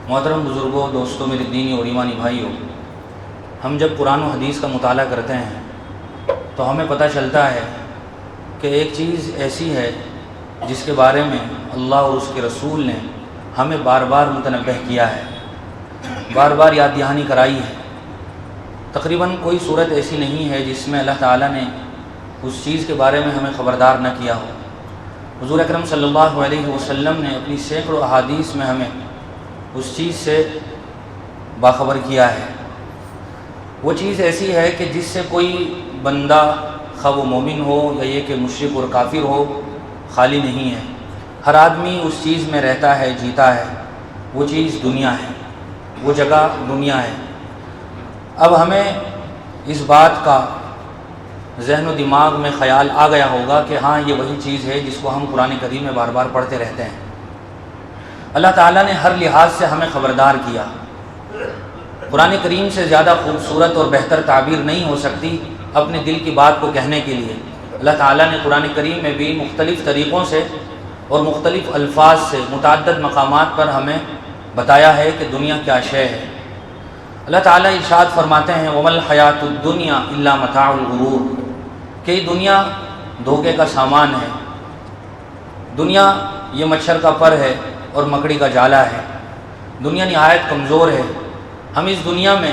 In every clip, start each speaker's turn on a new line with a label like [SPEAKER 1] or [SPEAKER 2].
[SPEAKER 1] محترم بزرگوں، دوستوں، میرے دینی اور ایمانی بھائیوں، ہم جب قرآن و حدیث کا مطالعہ کرتے ہیں تو ہمیں پتہ چلتا ہے کہ ایک چیز ایسی ہے جس کے بارے میں اللہ اور اس کے رسول نے ہمیں بار بار متنبہ کیا ہے، بار بار یاد دہانی کرائی ہے۔ تقریباً کوئی صورت ایسی نہیں ہے جس میں اللہ تعالیٰ نے اس چیز کے بارے میں ہمیں خبردار نہ کیا ہو۔ حضور اکرم صلی اللہ علیہ وسلم نے اپنی سینکڑوں احادیث میں ہمیں اس چیز سے باخبر کیا ہے۔ وہ چیز ایسی ہے کہ جس سے کوئی بندہ خواہ وہ مومن ہو یا یہ کہ مشرک اور کافر ہو خالی نہیں ہے۔ ہر آدمی اس چیز میں رہتا ہے، جیتا ہے۔ وہ چیز دنیا ہے، وہ جگہ دنیا ہے۔ اب ہمیں اس بات کا ذہن و دماغ میں خیال آ گیا ہوگا کہ ہاں یہ وہی چیز ہے جس کو ہم قرآن کریم میں بار بار پڑھتے رہتے ہیں۔ اللہ تعالیٰ نے ہر لحاظ سے ہمیں خبردار کیا۔ قرآن کریم سے زیادہ خوبصورت اور بہتر تعبیر نہیں ہو سکتی اپنے دل کی بات کو کہنے کے لیے۔ اللہ تعالیٰ نے قرآن کریم میں بھی مختلف طریقوں سے اور مختلف الفاظ سے متعدد مقامات پر ہمیں بتایا ہے کہ دنیا کیا شے ہے۔ اللہ تعالیٰ ارشاد فرماتے ہیں وَمَا الْحَيَاةُ الدُّنْيَا إِلَّا مَتَاعُ الْغُرُورِ کہ یہ دنیا دھوکے کا سامان ہے۔ دنیا یہ مچھر کا پر ہے اور مکڑی کا جالا ہے۔ دنیا نہایت کمزور ہے۔ ہم اس دنیا میں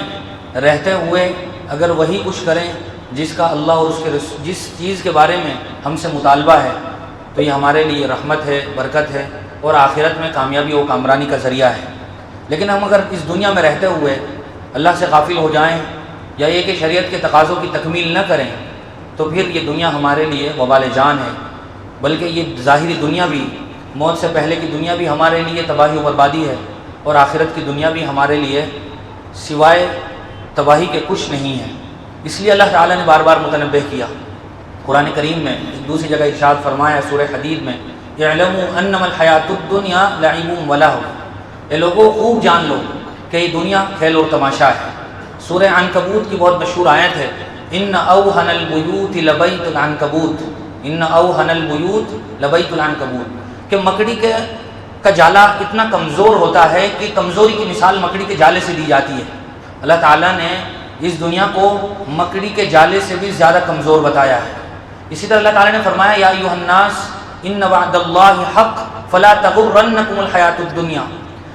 [SPEAKER 1] رہتے ہوئے اگر وہی کچھ کریں جس کا اللہ اور اس کے جس چیز کے بارے میں ہم سے مطالبہ ہے تو یہ ہمارے لیے رحمت ہے، برکت ہے اور آخرت میں کامیابی و کامرانی کا ذریعہ ہے۔ لیکن ہم اگر اس دنیا میں رہتے ہوئے اللہ سے غافل ہو جائیں یا یہ کہ شریعت کے تقاضوں کی تکمیل نہ کریں تو پھر یہ دنیا ہمارے لیے وبال جان ہے، بلکہ یہ ظاہری دنیا بھی، موت سے پہلے کی دنیا بھی ہمارے لیے تباہی و بربادی ہے، اور آخرت کی دنیا بھی ہمارے لیے سوائے تباہی کے کچھ نہیں ہے۔ اس لیے اللہ تعالیٰ نے بار بار متنبہ کیا۔ قرآن کریم میں دوسری جگہ ارشاد فرمایا سورہ حدید میں اعلموا انما الحیاۃ الدنیا لعب ولہو، اے لوگوں خوب جان لو کہ یہ دنیا کھیل اور تماشا ہے۔ سورہ عنکبوت کی بہت مشہور آیت ہے ان اوہن البیوت لبیت العنکبوت، ان اوہن البیوت لبیت العنکبوت کہ مکڑی کا جالا اتنا کمزور ہوتا ہے کہ کمزوری کی مثال مکڑی کے جالے سے دی جاتی ہے۔ اللہ تعالیٰ نے اس دنیا کو مکڑی کے جالے سے بھی زیادہ کمزور بتایا ہے۔ اسی طرح اللہ تعالیٰ نے فرمایا یا ایھا الناس ان وعد اللہ حق فلا تغرنکم الحیاۃ الدنیا،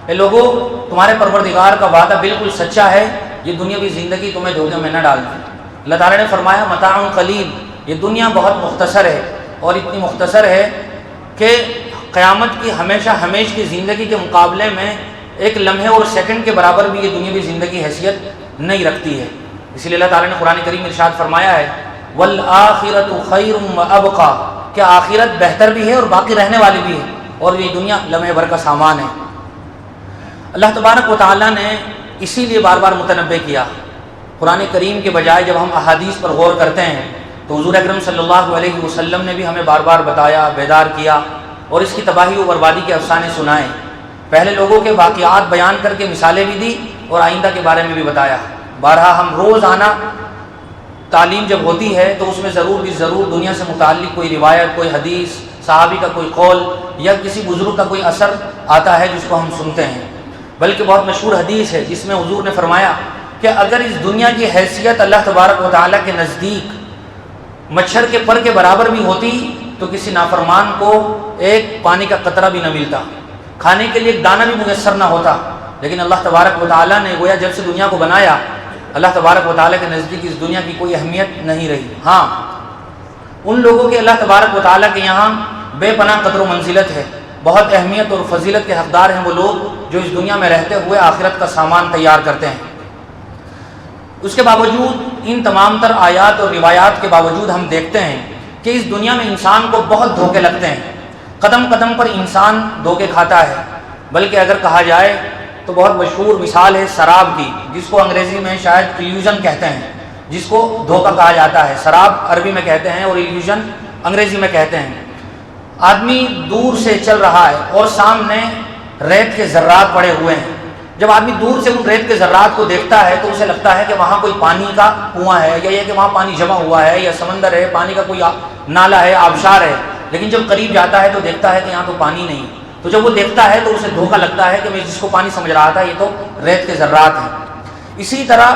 [SPEAKER 1] اے لوگو تمہارے پروردگار کا وعدہ بالکل سچا ہے، یہ دنیاوی زندگی تمہیں دھوکے میں نہ ڈال دے۔ اللہ تعالیٰ نے فرمایا متاع قلیل، یہ دنیا بہت مختصر ہے، اور اتنی مختصر ہے کہ قیامت کی ہمیشہ ہمیش کی زندگی کے مقابلے میں ایک لمحے اور سیکنڈ کے برابر بھی یہ دنیاوی زندگی حیثیت نہیں رکھتی ہے۔ اسی لیے اللہ تعالیٰ نے قرآن کریم میں ارشاد فرمایا ہے والآخرۃ خیر وابقیٰ کہ آخرت بہتر بھی ہے اور باقی رہنے والی بھی ہے، اور یہ دنیا لمحے بھر کا سامان ہے۔ اللہ تبارک و تعالیٰ نے اسی لیے بار بار متنبہ کیا۔ قرآن کریم کے بجائے جب ہم احادیث پر غور کرتے ہیں تو حضور اکرم صلی اللہ علیہ وسلم نے بھی ہمیں بار بار بتایا، بیدار کیا اور اس کی تباہی و بربادی کے افسانے سنائے۔ پہلے لوگوں کے واقعات بیان کر کے مثالیں بھی دی اور آئندہ کے بارے میں بھی بتایا۔ بارہا ہم روزانہ تعلیم جب ہوتی ہے تو اس میں ضرور دنیا سے متعلق کوئی روایت، کوئی حدیث، صحابی کا کوئی قول یا کسی بزرگ کا کوئی اثر آتا ہے جس کو ہم سنتے ہیں۔ بلکہ بہت مشہور حدیث ہے جس میں حضور نے فرمایا کہ اگر اس دنیا کی حیثیت اللہ تبارک و تعالیٰ کے نزدیک مچھر کے پر کے برابر بھی ہوتی تو کسی نافرمان کو ایک پانی کا قطرہ بھی نہ ملتا، کھانے کے لیے ایک دانہ بھی میسر نہ ہوتا۔ لیکن اللہ تبارک و تعالیٰ نے گویا جب سے دنیا کو بنایا اللہ تبارک و تعالیٰ کے نزدیک اس دنیا کی کوئی اہمیت نہیں رہی۔ ہاں ان لوگوں کے اللہ تبارک و تعالیٰ کے یہاں بے پناہ قدر و منزلت ہے، بہت اہمیت اور فضیلت کے حقدار ہیں وہ لوگ جو اس دنیا میں رہتے ہوئے آخرت کا سامان تیار کرتے ہیں۔ اس کے باوجود ان تمام تر آیات اور روایات کے باوجود ہم دیکھتے ہیں کہ اس دنیا میں انسان کو بہت دھوکے لگتے ہیں، قدم قدم پر انسان دھوکے کھاتا ہے۔ بلکہ اگر کہا جائے تو بہت مشہور مثال ہے شراب کی، جس کو انگریزی میں شاید ایلیوژن کہتے ہیں، جس کو دھوکہ کہا جاتا ہے۔ شراب عربی میں کہتے ہیں اور ایلیوژن انگریزی میں کہتے ہیں۔ آدمی دور سے چل رہا ہے اور سامنے ریت کے ذرات پڑے ہوئے ہیں۔ جب آدمی دور سے ان ریت کے ذرات کو دیکھتا ہے تو اسے لگتا ہے کہ وہاں کوئی پانی کا کنواں ہے، یا یہ کہ وہاں پانی جمع ہوا ہے، یا سمندر ہے، پانی کا کوئی نالا ہے، آبشار ہے۔ لیکن جب قریب جاتا ہے تو دیکھتا ہے کہ یہاں تو پانی نہیں، تو جب وہ دیکھتا ہے تو اسے دھوکہ لگتا ہے کہ میں جس کو پانی سمجھ رہا تھا یہ تو ریت کے ذرات ہیں۔ اسی طرح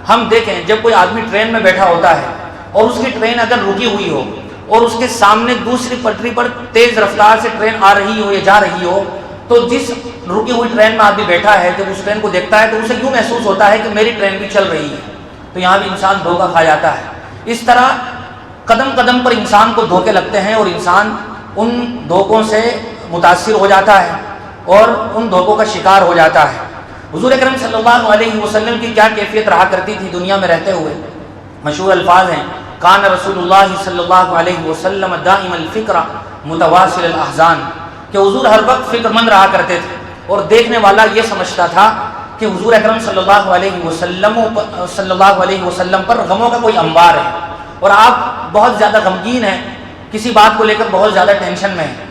[SPEAKER 1] ہم دیکھیں جب کوئی آدمی ٹرین میں بیٹھا ہوتا ہے اور اس کی ٹرین اگر رکی ہوئی ہو اور اس کے سامنے دوسری پٹری پر تیز رفتار سے ٹرین آ رہی ہو یا جا رہی ہو، تو جس رکی ہوئی ٹرین میں آدمی بیٹھا ہے جب اس ٹرین کو دیکھتا ہے تو اسے یوں محسوس ہوتا ہے کہ میری ٹرین بھی چل رہی ہے، تو یہاں بھی انسان دھوکہ کھا جاتا ہے۔ اس طرح قدم قدم پر انسان کو دھوکے لگتے ہیں اور انسان ان دھوکوں سے متاثر ہو جاتا ہے اور ان دھوکوں کا شکار ہو جاتا ہے۔ حضور اکرم صلی اللہ علیہ وسلم کی کیا کیفیت رہا کرتی تھی دنیا میں رہتے ہوئے؟ مشہور الفاظ ہیں، کان رسول اللہ صلی اللہ علیہ وسلم دائم الفکر متواصل الاحزان، کہ حضور ہر وقت فکر مند رہا کرتے تھے اور دیکھنے والا یہ سمجھتا تھا کہ حضور اکرم صلی اللہ علیہ وسلم پر غموں کا کوئی انبار ہے اور آپ بہت زیادہ غمگین ہیں، کسی بات کو لے کر بہت زیادہ ٹینشن میں ہیں۔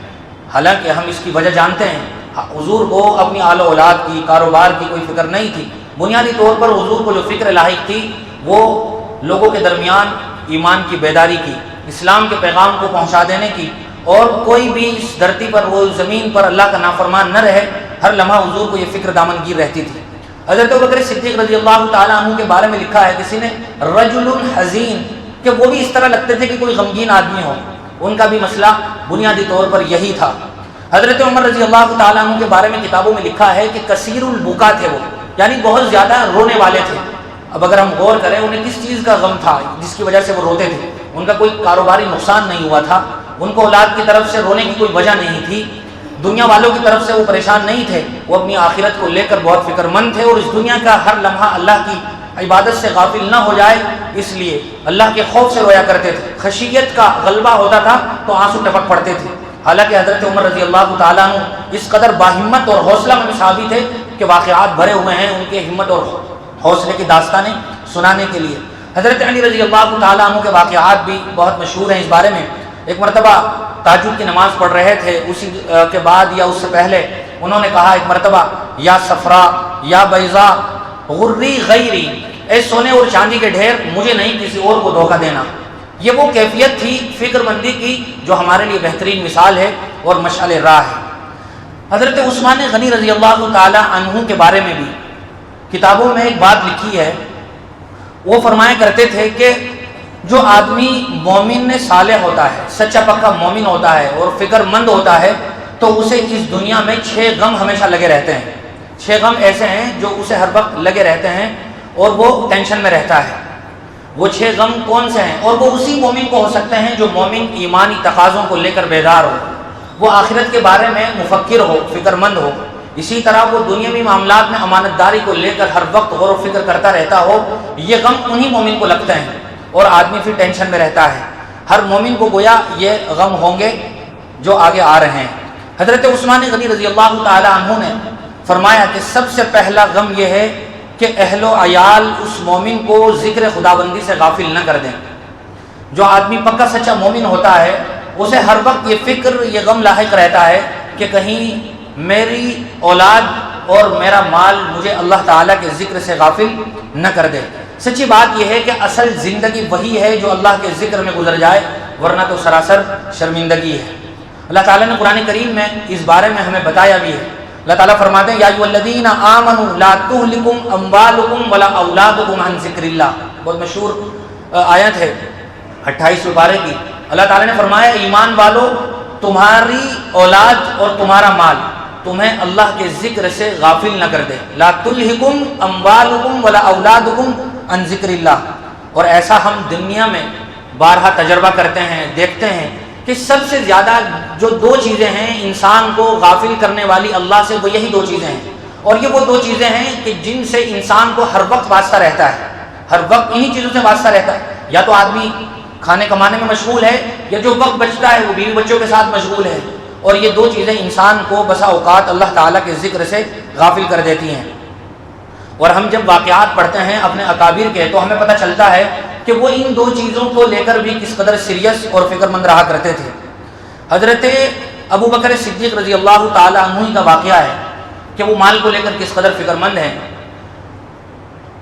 [SPEAKER 1] حالانکہ ہم اس کی وجہ جانتے ہیں، حضور کو اپنی آل و اولاد کی، کاروبار کی کوئی فکر نہیں تھی۔ بنیادی طور پر حضور کو جو فکر لاحق تھی وہ لوگوں کے درمیان ایمان کی بیداری کی، اسلام کے پیغام کو پہنچا دینے کی، اور کوئی بھی اس دھرتی پر وہ زمین پر اللہ کا نافرمان نہ رہے، ہر لمحہ حضور کو یہ فکر دامنگیر رہتی تھی۔ حضرت ابوبکر صدیق رضی اللہ تعالیٰ عنہ کے بارے میں لکھا ہے کسی نے، رجل حزین، کہ وہ بھی اس طرح لگتے تھے کہ کوئی غمگین آدمی ہو، ان کا بھی مسئلہ بنیادی طور پر یہی تھا۔ حضرت عمر رضی اللہ تعالیٰ عنہ کے بارے میں کتابوں میں لکھا ہے کہ کثیر البکا تھے، وہ یعنی بہت زیادہ رونے والے تھے۔ اب اگر ہم غور کریں انہیں کس چیز کا غم تھا جس کی وجہ سے وہ روتے تھے؟ ان کا کوئی کاروباری نقصان نہیں ہوا تھا، ان کو اولاد کی طرف سے رونے کی کوئی وجہ نہیں تھی، دنیا والوں کی طرف سے وہ پریشان نہیں تھے، وہ اپنی آخرت کو لے کر بہت فکر مند تھے اور اس دنیا کا ہر لمحہ اللہ کی عبادت سے غافل نہ ہو جائے اس لیے اللہ کے خوف سے رویا کرتے تھے۔ خشیت کا غلبہ ہوتا تھا تو آنسو ٹپک پڑتے تھے۔ حالانکہ حضرت عمر رضی اللہ تعالیٰ عنہ اس قدر باہمت اور حوصلہ مند صحابی تھے کہ واقعات بھرے ہوئے ہیں ان کے ہمت اور حوصلے کی داستانیں سنانے کے لیے۔ حضرت علی رضی اللہ تعالیٰ عنہ کے واقعات بھی بہت مشہور ہیں اس بارے میں۔ ایک مرتبہ تہجد کی نماز پڑھ رہے تھے، اسی کے بعد یا اس سے پہلے انہوں نے کہا ایک مرتبہ، یا صفرا یا بیضا غری غیری، اے سونے اور چاندی کے ڈھیر، مجھے نہیں کسی اور کو دھوکہ دینا۔ یہ وہ کیفیت تھی فکر مندی کی جو ہمارے لیے بہترین مثال ہے اور مشعل راہ ہے۔ حضرت عثمان غنی رضی اللہ تعالی عنہ کے بارے میں بھی کتابوں میں ایک بات لکھی ہے، وہ فرمایا کرتے تھے کہ جو آدمی مومن صالح ہوتا ہے، سچا پکا مومن ہوتا ہے اور فکر مند ہوتا ہے تو اسے اس دنیا میں 6 غم ہمیشہ لگے رہتے ہیں۔ 6 غم ایسے ہیں جو اسے ہر وقت لگے رہتے ہیں اور وہ ٹینشن میں رہتا ہے۔ وہ 6 غم کون سے ہیں؟ اور وہ اسی مومن کو ہو سکتے ہیں جو مومن ایمانی تقاضوں کو لے کر بیدار ہو، وہ آخرت کے بارے میں مفکر ہو، فکر مند ہو، اسی طرح وہ دنیاوی معاملات میں امانت داری کو لے کر ہر وقت غور و فکر کرتا رہتا ہو۔ یہ غم انہی مومن کو لگتے ہیں اور آدمی پھر ٹینشن میں رہتا ہے۔ ہر مومن کو گویا یہ غم ہوں گے جو آگے آ رہے ہیں۔ حضرت عثمان غنی رضی اللہ تعالی عنہ نے فرمایا کہ سب سے پہلا غم یہ ہے کہ اہل و عیال اس مومن کو ذکر خداوندی سے غافل نہ کر دیں۔ جو آدمی پکا سچا مومن ہوتا ہے اسے ہر وقت یہ فکر، یہ غم لاحق رہتا ہے کہ کہیں میری اولاد اور میرا مال مجھے اللہ تعالیٰ کے ذکر سے غافل نہ کر دے۔ سچی بات یہ ہے کہ اصل زندگی وہی ہے جو اللہ کے ذکر میں گزر جائے، ورنہ تو سراسر شرمندگی ہے۔ اللہ تعالیٰ نے قرآن کریم میں اس بارے میں ہمیں بتایا بھی ہے۔ اللہ تعالیٰ فرماتے ہیں یا ایھا الذین آمنوا لا تہلکم اموالکم ولا اولادکم عن ذکر اللہ، بہت مشہور آیت ہے 28 پارے کی۔ اللہ تعالیٰ نے فرمایا ایمان والو، تمہاری اولاد اور تمہارا مال تمہیں اللہ کے ذکر سے غافل نہ کر دے۔ لا تلہکم اموالکم ولا اولادکم عن ذکر اللہ۔ اور ایسا ہم دنیا میں بارہا تجربہ کرتے ہیں، دیکھتے ہیں کہ سب سے زیادہ جو 2 چیزیں ہیں انسان کو غافل کرنے والی اللہ سے، وہ یہی 2 چیزیں ہیں، اور یہ وہ 2 چیزیں ہیں کہ جن سے انسان کو ہر وقت واسطہ رہتا ہے، ہر وقت انہی چیزوں سے واسطہ رہتا ہے۔ یا تو آدمی کھانے کمانے میں مشغول ہے، یا جو وقت بچتا ہے وہ بیوی بچوں کے ساتھ مشغول ہے، اور یہ 2 چیزیں انسان کو بسا اوقات اللہ تعالیٰ کے ذکر سے غافل کر دیتی ہیں۔ اور ہم جب واقعات پڑھتے ہیں اپنے اکابر کے تو ہمیں پتہ چلتا ہے کہ وہ ان 2 چیزوں کو لے کر بھی کس قدر سیریس اور فکر مند رہا کرتے تھے۔ حضرت ابوبکر صدیق رضی اللہ تعالی عنہ کا واقعہ ہے کہ وہ مال کو لے کر کس قدر فکر مند ہیں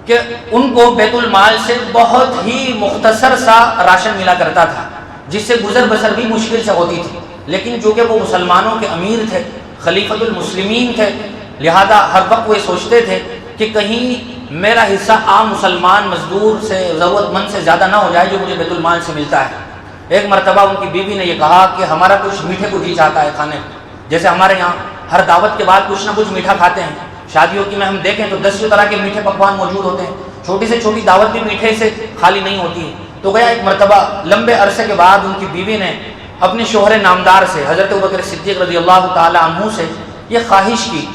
[SPEAKER 1] کہ ان کو بیت المال سے بہت ہی مختصر سا راشن ملا کرتا تھا جس سے گزر بسر بھی مشکل سے ہوتی تھی، لیکن چونکہ وہ مسلمانوں کے امیر تھے خلیفۃ المسلمین تھے، لہذا ہر وقت وہ یہ سوچتے تھے کہ کہیں میرا حصہ عام مسلمان مزدور سے ضرورت مند سے زیادہ نہ ہو جائے جو مجھے بیت المال سے ملتا ہے۔ ایک مرتبہ ان کی بیوی نے یہ کہا کہ ہمارا کچھ میٹھے کو جی چاہتا ہے کھانے کو، جیسے ہمارے یہاں ہر دعوت کے بعد کچھ نہ کچھ میٹھا کھاتے ہیں، شادیوں کی میں ہم دیکھیں تو 10 طرح کے میٹھے پکوان موجود ہوتے ہیں، چھوٹی سے چھوٹی دعوت بھی میٹھے سے خالی نہیں ہوتی ہے۔ تو گیا ایک مرتبہ لمبے عرصے کے بعد ان کی بیوی نے اپنے شوہر نامدار سے حضرت ابوبکر صدیق رضی اللہ تعالی عنہ سے یہ خواہش کی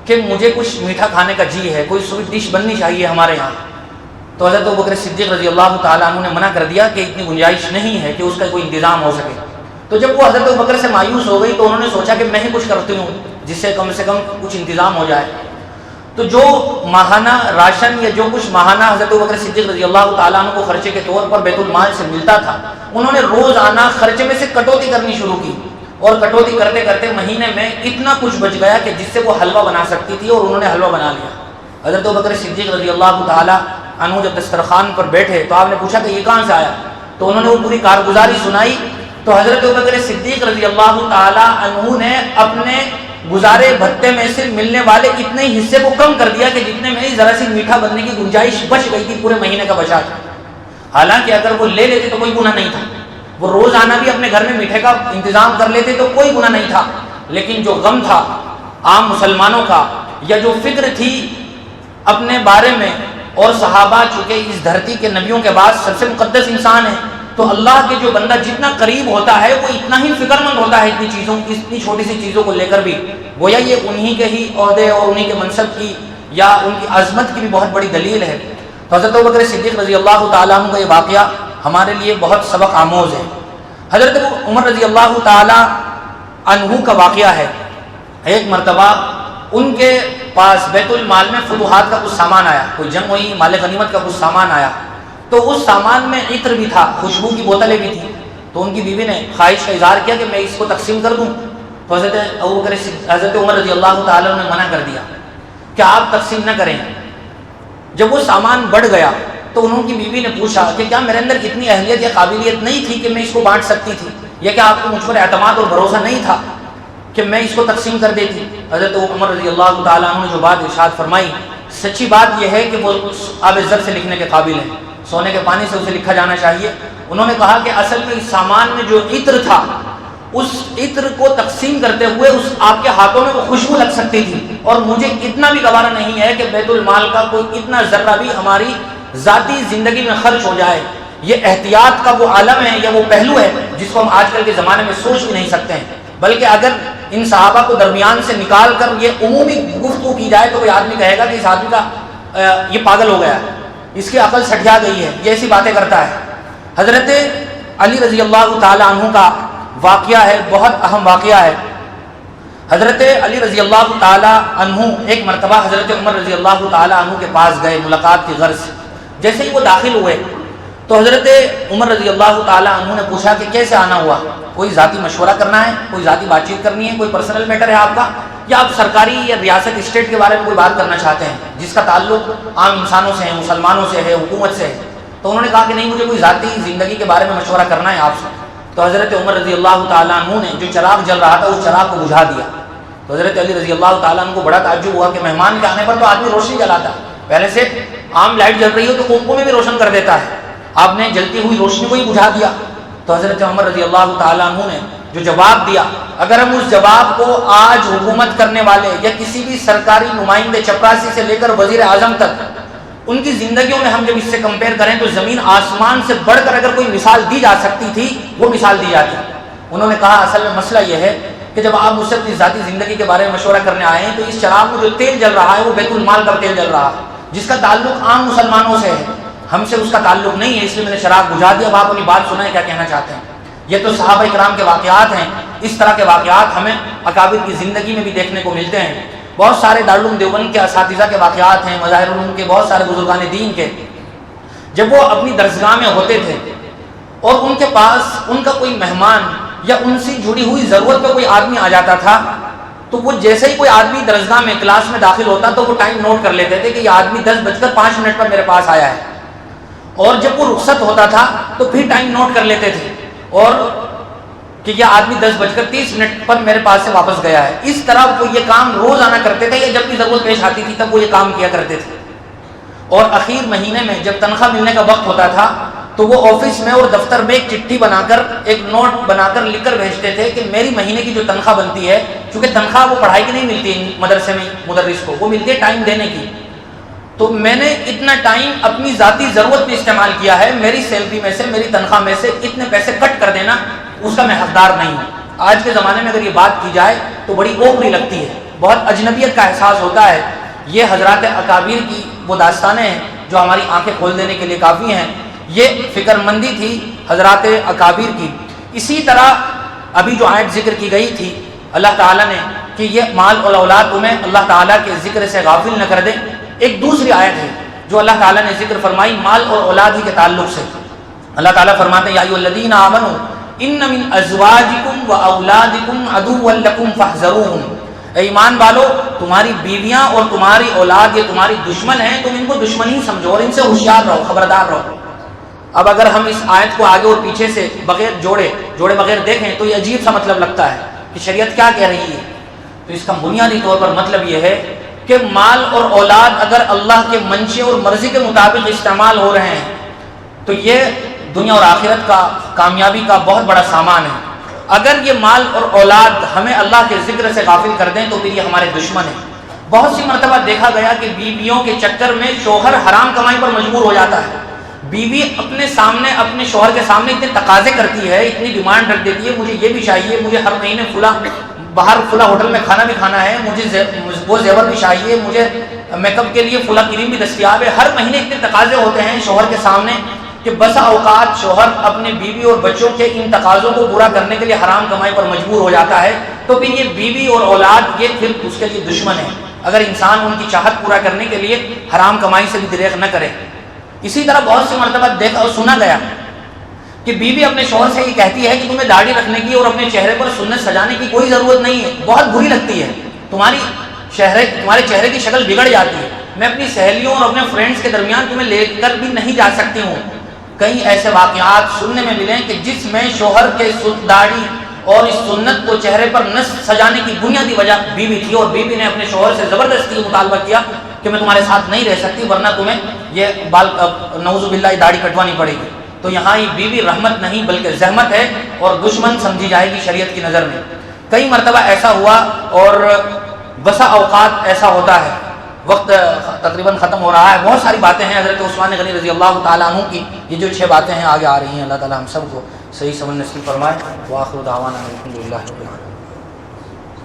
[SPEAKER 1] کہ مجھے کچھ میٹھا کھانے کا جی ہے، کوئی سویٹ ڈش بننی چاہیے ہمارے یہاں۔ تو حضرت ابوبکر صدیق رضی اللہ تعالی عنہ نے منع کر دیا کہ اتنی گنجائش نہیں ہے کہ اس کا کوئی انتظام ہو سکے۔ تو جب وہ حضرت ابوبکر سے مایوس ہو گئی تو انہوں نے سوچا کہ میں ہی کچھ کرتی ہوں جس سے کم کچھ انتظام ہو جائے۔ تو جو ماہانہ راشن یا جو کچھ ماہانہ حضرت ابوبکر صدیق رضی اللہ تعالیٰ عنہ کو خرچے کے طور پر بیت المال سے ملتا تھا، انہوں نے روزانہ خرچے میں سے کٹوتی کرنی شروع کی، اور کٹوتی کرتے کرتے مہینے میں اتنا کچھ بچ گیا کہ جس سے وہ حلوہ بنا سکتی تھی، اور انہوں نے حلوہ بنا لیا۔ حضرت ابوبکر صدیق رضی اللہ تعالیٰ عنہ جب دسترخوان پر بیٹھے تو آپ نے پوچھا کہ یہ کہاں سے آیا؟ تو انہوں نے وہ پوری کارگزاری سنائی۔ تو حضرت ابوبکر صدیق رضی اللہ تعالیٰ عنہ نے اپنے گزارے بھتے میں سے ملنے والے اتنے حصے کو کم کر دیا کہ جتنے میں ذرا سی میٹھا بننے کی گنجائش بچ گئی تھی، پورے مہینے کا بچا تھا۔ حالانکہ اگر وہ لے لیتے تو کوئی گناہ نہیں تھا، وہ روزانہ بھی اپنے گھر میں میٹھے کا انتظام کر لیتے تو کوئی گناہ نہیں تھا، لیکن جو غم تھا عام مسلمانوں کا، یا جو فکر تھی اپنے بارے میں، اور صحابہ چونکہ اس دھرتی کے نبیوں کے بعد سب سے مقدس انسان ہے، تو اللہ کے جو بندہ جتنا قریب ہوتا ہے وہ اتنا ہی فکر مند ہوتا ہے اتنی چھوٹی سی چیزوں کو لے کر بھی، گویا یہ انہی کے ہی عہدے اور انہی کے منصب کی یا ان کی عظمت کی بھی بہت بڑی دلیل ہے۔ تو حضرت ابوبکر صدیق رضی اللہ تعالیٰ عنہ کا یہ واقعہ ہمارے لیے بہت سبق آموز ہے۔ حضرت عمر رضی اللہ تعالیٰ عنہ کا واقعہ ہے، ایک مرتبہ ان کے پاس بیت المال میں فتوحات کا کچھ سامان آیا، کوئی جنگ ہوئی، مال غنیمت کا کچھ سامان آیا، تو اس سامان میں عطر بھی تھا، خوشبو کی بوتلیں بھی تھیں۔ تو ان کی بیوی نے خواہش کا اظہار کیا کہ میں اس کو تقسیم کر دوں، تو حضرت عمر رضی اللہ تعالیٰ نے منع کر دیا کہ آپ تقسیم نہ کریں۔ جب وہ سامان بڑھ گیا تو انہوں کی بیوی نے پوچھا کہ کیا میرے اندر اتنی اہلیت یا قابلیت نہیں تھی کہ میں اس کو بانٹ سکتی تھی، یا کہ آپ کو مجھ پر اعتماد اور بھروسہ نہیں تھا کہ میں اس کو تقسیم کر دیتی؟ حضرت عمر رضی اللہ تعالیٰ عنہ نے جو بات ارشاد فرمائی، سچی بات یہ ہے کہ وہ آب زر سے لکھنے کے قابل ہیں، سونے کے پانی سے اسے لکھا جانا چاہیے۔ انہوں نے کہا کہ اصل میں اس سامان میں جو عطر تھا، اس عطر کو تقسیم کرتے ہوئے اس آپ کے ہاتھوں میں وہ خوشبو لگ سکتی تھی، اور مجھے اتنا بھی گوارا نہیں ہے کہ بیت المال کا کوئی اتنا ذرہ بھی ہماری ذاتی زندگی میں خرچ ہو جائے۔ یہ احتیاط کا وہ عالم ہے یا وہ پہلو ہے جس کو ہم آج کل کے زمانے میں سوچ بھی نہیں سکتے ہیں، بلکہ اگر ان صحابہ کو درمیان سے نکال کر یہ عمومی گفتگو کی جائے تو کوئی آدمی کہے گا کہ اس آدمی کا یہ پاگل ہو گیا ہے، اس کی عقل سٹھیا گئی ہے، یہ ایسی باتیں کرتا ہے۔ حضرت علی رضی اللہ تعالی عنہ کا واقعہ ہے، بہت اہم واقعہ ہے۔ حضرت علی رضی اللہ تعالی عنہ ایک مرتبہ حضرت عمر رضی اللہ تعالی عنہ کے پاس گئے ملاقات کی غرض سے۔ جیسے ہی وہ داخل ہوئے تو حضرت عمر رضی اللہ تعالی عنہ نے پوچھا کہ کیسے آنا ہوا، کوئی ذاتی مشورہ کرنا ہے، کوئی ذاتی بات چیت کرنی ہے، کوئی پرسنل میٹر ہے آپ کا، یا آپ سرکاری یا ریاست اسٹیٹ کے بارے میں کوئی بات کرنا چاہتے ہیں جس کا تعلق عام انسانوں سے ہے، مسلمانوں سے ہے، حکومت سے ہے؟ تو انہوں نے کہا کہ نہیں، مجھے کوئی ذاتی زندگی کے بارے میں مشورہ کرنا ہے آپ سے۔ تو حضرت عمر رضی اللہ تعالیٰ عنہ نے جو چراغ جل رہا تھا اس چراغ کو بجھا دیا۔ تو حضرت علی رضی اللہ تعالیٰ عنہ کو بڑا تعجب ہوا کہ مہمان کے آنے پر تو آدمی روشنی جلاتا ہے، پہلے سے عام لائٹ جل رہی ہو تو کنکو میں بھی روشن کر دیتا ہے، آپ نے جلتی ہوئی روشنی کو ہی بجھا دیا۔ تو حضرت عمر رضی اللہ تعالیٰ عنہ نے جو جواب دیا، اگر ہم اس جواب کو آج حکومت کرنے والے یا کسی بھی سرکاری نمائندے چپراسی سے لے کر وزیر اعظم تک ان کی زندگیوں میں ہم جب اس سے کمپیئر کریں تو زمین آسمان سے بڑھ کر اگر کوئی مثال دی جا سکتی تھی وہ مثال دی جاتی۔ انہوں نے کہا اصل میں مسئلہ یہ ہے کہ جب آپ مجھ سے اپنی ذاتی زندگی کے بارے میں مشورہ کرنے آئے ہیں تو اس چراغ میں جو تیل جل رہا ہے وہ بیت المال کا تیل جل رہا ہے جس کا تعلق عام مسلمانوں سے ہے، ہم سے اس کا تعلق نہیں ہے، اس لیے میں نے چراغ بجھا دیا۔ اب آپ اپنی بات سنائیں، کیا کہنا چاہتے ہیں؟ یہ تو صحابہ کرام کے واقعات ہیں، اس طرح کے واقعات ہمیں اکابر کی زندگی میں بھی دیکھنے کو ملتے ہیں۔ بہت سارے دارالعلوم دیوبند کے اساتذہ کے واقعات ہیں، مظاہر علوم کے بہت سارے بزرگان دین کے، جب وہ اپنی درسگاہ میں ہوتے تھے اور ان کے پاس ان کا کوئی مہمان یا ان سے جڑی ہوئی ضرورت کا کوئی آدمی آ جاتا تھا تو وہ جیسے ہی کوئی آدمی درسگاہ میں کلاس میں داخل ہوتا تو وہ ٹائم نوٹ کر لیتے تھے کہ یہ آدمی 10:05 پر میرے پاس آیا ہے، اور جب وہ رخصت ہوتا تھا تو پھر ٹائم نوٹ کر لیتے تھے اور کہ یہ آدمی 10:30 پر میرے پاس سے واپس گیا ہے. اس طرح وہ یہ کام روزانہ کرتے تھے، یا جب بھی ضرورت پیش آتی تھی تب وہ یہ کام کیا کرتے تھے. اور اخیر مہینے میں جب تنخواہ ملنے کا وقت ہوتا تھا تو وہ آفس میں اور دفتر میں ایک چٹھی بنا کر، ایک نوٹ بنا کر لکھ کر بھیجتے تھے کہ میری مہینے کی جو تنخواہ بنتی ہے، چونکہ تنخواہ وہ پڑھائی کی نہیں ملتی مدرسے میں مدرس کو، وہ ملتی ہے ٹائم دینے کی، تو میں نے اتنا ٹائم اپنی ذاتی ضرورت میں استعمال کیا ہے، میری سیلری میں سے، میری تنخواہ میں سے اتنے پیسے کٹ کر دینا، اس کا میں حقدار نہیں ہوں. آج کے زمانے میں اگر یہ بات کی جائے تو بڑی اوپری لگتی ہے، بہت اجنبیت کا احساس ہوتا ہے. یہ حضرات اکابر کی وہ داستانیں ہیں جو ہماری آنکھیں کھول دینے کے لیے کافی ہیں. یہ فکر مندی تھی حضرات اکابر کی. اسی طرح ابھی جو آیت ذکر کی گئی تھی اللہ تعالیٰ نے کہ یہ مال اور اولاد تمہیں اللہ تعالیٰ کے ذکر سے غافل نہ کر دے، ایک دوسری آیت ہے جو اللہ تعالیٰ نے ذکر فرمائی مال اور اولاد ہی کے تعلق سے. اللہ تعالیٰ فرماتے ہیں یا ایھا الذین آمنوا ان من ازواجکم و اولادکم عدوا لکم فاحذروہم. اے ایمان والو، تمہاری بیویاں اور تمہاری اولاد یہ تمہاری دشمن ہیں، تم ان کو دشمن ہی سمجھو اور ان سے ہوشیار رہو، خبردار رہو. اب اگر ہم اس آیت کو آگے اور پیچھے سے بغیر جوڑے بغیر دیکھیں تو یہ عجیب سا مطلب لگتا ہے کہ شریعت کیا کہہ رہی ہے. تو اس کا بنیادی طور پر مطلب یہ ہے کہ مال اور اولاد اگر اللہ کے منشے اور مرضی کے مطابق استعمال ہو رہے ہیں تو یہ دنیا اور آخرت کا کامیابی کا بہت بڑا سامان ہے. اگر یہ مال اور اولاد ہمیں اللہ کے ذکر سے غافل کر دیں تو پھر یہ ہمارے دشمن ہیں. بہت سی مرتبہ دیکھا گیا کہ بیویوں کے چکر میں شوہر حرام کمائی پر مجبور ہو جاتا ہے. بیوی اپنے سامنے اپنے شوہر کے سامنے اتنے تقاضے کرتی ہے، اتنی ڈیمانڈ رکھ دیتی ہے، مجھے یہ بھی چاہیے، مجھے ہر مہینے باہر فلاں ہوٹل میں کھانا بھی کھانا ہے، مجھے وہ زیور بھی چاہیے، مجھے میک اپ کے لیے فلاں کریم بھی دستیاب ہے. ہر مہینے اتنے تقاضے ہوتے ہیں شوہر کے سامنے کہ بسا اوقات شوہر اپنے بیوی اور بچوں کے ان تقاضوں کو پورا کرنے کے لیے حرام کمائی پر مجبور ہو جاتا ہے. تو پھر یہ بیوی اور اولاد یہ پھر اس کے لیے دشمن ہے اگر انسان ان کی چاہت پورا کرنے کے لیے حرام کمائی سے بھی دریغ نہ کرے. اسی طرح بہت سی مرتبہ دیکھا اور سنا گیا کہ بیوی اپنے شوہر سے یہ کہتی ہے کہ تمہیں داڑھی رکھنے کی اور اپنے چہرے پر سنت سجانے کی کوئی ضرورت نہیں ہے، بہت بری لگتی ہے، تمہارے چہرے کی شکل بگڑ جاتی ہے، میں اپنی سہیلیوں اور اپنے فرینڈز کے درمیان تمہیں لے کر بھی نہیں جا سکتی ہوں. کئی ایسے واقعات سننے میں ملے کہ جس میں شوہر کے داڑھی اور اس سنت کو چہرے پر نہ سجانے کی بنیادی وجہ بیوی تھی، اور بیوی نے اپنے شوہر سے زبردستی مطالبہ کیا کہ میں تمہارے ساتھ نہیں رہ سکتی ورنہ تمہیں یہ بال نعوذ باللہ داڑھی کٹوانی پڑے گی. تو یہاں یہ بیوی رحمت نہیں بلکہ زحمت ہے اور دشمن سمجھی جائے گی شریعت کی نظر میں. کئی مرتبہ ایسا ہوا اور بسا اوقات ایسا ہوتا ہے. وقت تقریباً ختم ہو رہا ہے. بہت ساری باتیں ہیں حضرت عثمان غنی رضی اللہ تعالیٰ عنہ کی، یہ جو 6 باتیں ہیں آگے آ رہی ہیں. اللہ تعالیٰ ہم سب کو صحیح سمجھ نصیب فرمائے. وآخر دعوانا الحمدللہ رب العالمین.